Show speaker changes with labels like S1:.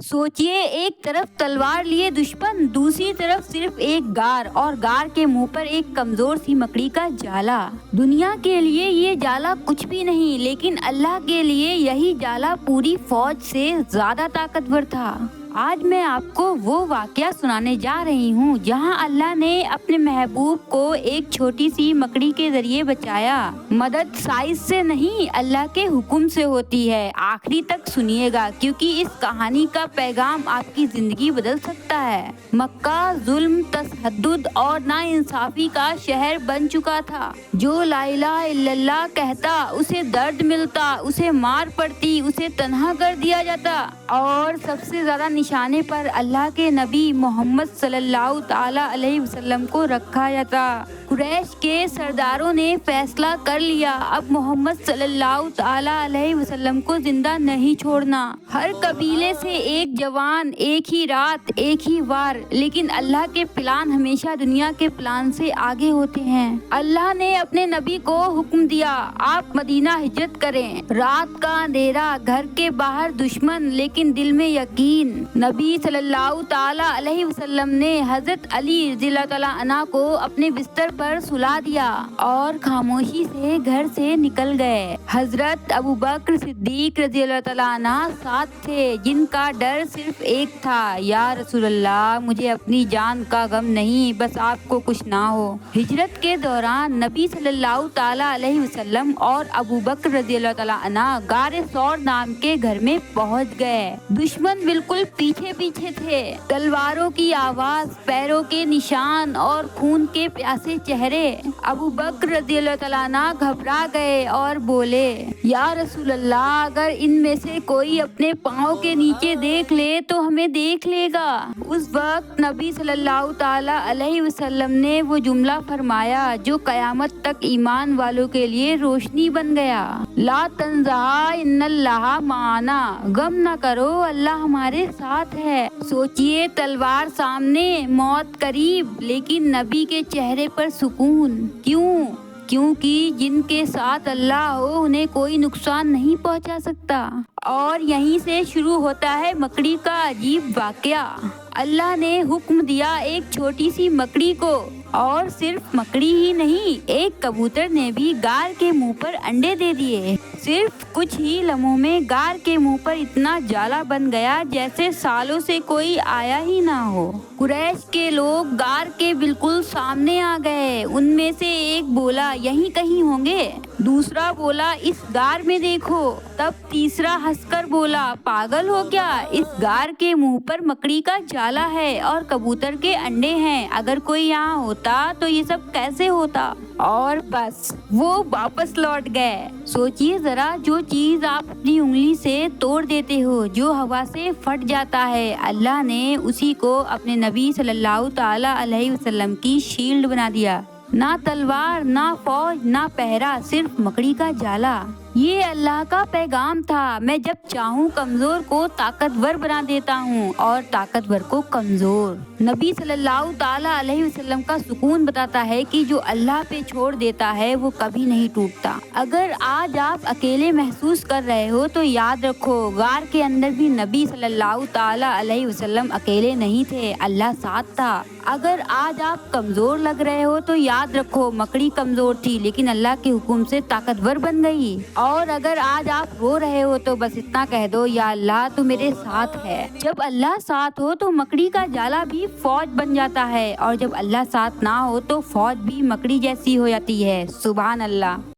S1: सोचिए, एक तरफ तलवार लिए दुश्मन, दूसरी तरफ सिर्फ एक गार, और गार के मुंह पर एक कमजोर सी मकड़ी का जाला। दुनिया के लिए ये जाला कुछ भी नहीं, लेकिन अल्लाह के लिए यही जाला पूरी फौज से ज्यादा ताकतवर था। आज मैं आपको वो वाकया सुनाने जा रही हूँ जहाँ अल्लाह ने अपने महबूब को एक छोटी सी मकड़ी के जरिए बचाया। मदद साइज से नहीं, अल्लाह के हुक्म से होती है। आखिरी तक सुनिएगा, क्योंकि इस कहानी का पैगाम आपकी जिंदगी बदल सकता है। मक्का जुल्म, तशद्दुद और नाइंसाफी का शहर बन चुका था। जो ला इलाहा इल्लल्लाह कहता, उसे दर्द मिलता, उसे मार पड़ती, उसे तन्हा कर दिया जाता, और सबसे ज्यादा निशाने पर अल्लाह के नबी मोहम्मद सल्लल्लाहु ताला अलैहि वसल्लम को रखा जाता। कुरैश के सरदारों ने फैसला कर लिया, अब मोहम्मद सल्लल्लाहु ताला अलैहि वसल्लम को जिंदा नहीं छोड़ना। हर कबीले से एक जवान, एक ही रात, एक ही वार, लेकिन अल्लाह के प्लान हमेशा दुनिया के प्लान से आगे होते हैं। अल्लाह ने अपने नबी को हुक्म दिया, आप मदीना हिजरत करें। रात का अंधेरा, घर के बाहर दुश्मन, लेकिन दिल में यकीन। नबी सल्लल्लाहु ताला अलैहि वसल्लम ने हजरत अली रज़ियल्लाहु ताला अन्हु को अपने बिस्तर पर सुला दिया और खामोशी से घर से निकल गए। हजरत अबू बकर सिद्दीक रज़ियल्लाहु ताला अन्हु साथ थे, जिनका डर सिर्फ एक था, या रसूलल्लाह, मुझे अपनी जान का गम नहीं, बस आपको कुछ ना हो। हिजरत के दौरान नबी सल्लल्लाहु ताला अलैहि वसल्लम और अबू बकर रज़ियल्लाहु ताला अन्हु गारे सौर नाम के घर में पहुंच गए। दुश्मन बिल्कुल पीछे पीछे थे। तलवारों की आवाज, पैरों के निशान और खून के प्यासे चेहरे। अबू बकर रज़ियल्लाहु ताला अन्हु घबरा गए और बोले, या रसूल अल्लाह, अगर इनमें से कोई अपने पाँव के नीचे देख ले तो हमें देख लेगा। उस वक्त नबी सल्लल्लाहु ताला अलैहि वसल्लम ने वो जुमला फरमाया जो कयामत तक ईमान वालों के लिए रोशनी बन गया। ला तंज़हा इन्नल्लाह माना, गम न करो, अल्लाह हमारे साथ है। सोचिए, तलवार सामने, मौत करीब, लेकिन नबी के चेहरे पर सुकून। क्यों? क्योंकि जिनके साथ अल्लाह हो उन्हें कोई नुकसान नहीं पहुंचा सकता। और यहीं से शुरू होता है मकड़ी का अजीब वाकया। अल्लाह ने हुक्म दिया एक छोटी सी मकड़ी को, और सिर्फ मकड़ी ही नहीं, एक कबूतर ने भी गार के मुंह पर अंडे दे दिए। सिर्फ कुछ ही लम्हों में गार के मुंह पर इतना जाला बन गया जैसे सालों से कोई आया ही ना हो। कुरैश के लोग गार के बिल्कुल सामने आ गए। उनमें से एक बोला, यहीं कहीं होंगे। दूसरा बोला, इस गार में देखो। तब तीसरा हंसकर बोला, पागल हो क्या, इस गार के मुंह पर मकड़ी का जाला है और कबूतर के अंडे हैं। अगर कोई यहाँ होता तो ये सब कैसे होता। और बस वो वापस लौट गए। सोचिए जरा, जो चीज आप अपनी उंगली से तोड़ देते हो, जो हवा से फट जाता है, अल्लाह ने उसी को अपने नबी सल्लल्लाहु ताला अलैहि वसल्लम की शील्ड बना दिया। ना तलवार, ना फौज, ना पहरा, सिर्फ मकड़ी का जाला। ये अल्लाह का पैगाम था, मैं जब चाहूँ कमजोर को ताकतवर बना देता हूँ और ताकतवर को कमजोर। नबी सल्लल्लाहु ताला अलैहि वसल्लम का सुकून बताता है कि जो अल्लाह पे छोड़ देता है वो कभी नहीं टूटता। अगर आज आप अकेले महसूस कर रहे हो तो याद रखो, गार के अंदर भी नबी सल्लल्लाहु ताला अलैहि वसल्लम अकेले नहीं थे, अल्लाह साथ था। अगर आज आप कमजोर लग रहे हो तो याद रखो, मकड़ी कमजोर थी लेकिन अल्लाह के हुक्म से ताकतवर बन गई। और अगर आज आप रो रहे हो तो बस इतना कह दो, या अल्लाह तू मेरे साथ है। जब अल्लाह साथ हो तो मकड़ी का जाला भी फौज बन जाता है, और जब अल्लाह साथ ना हो तो फौज भी मकड़ी जैसी हो जाती है। सुभान अल्लाह।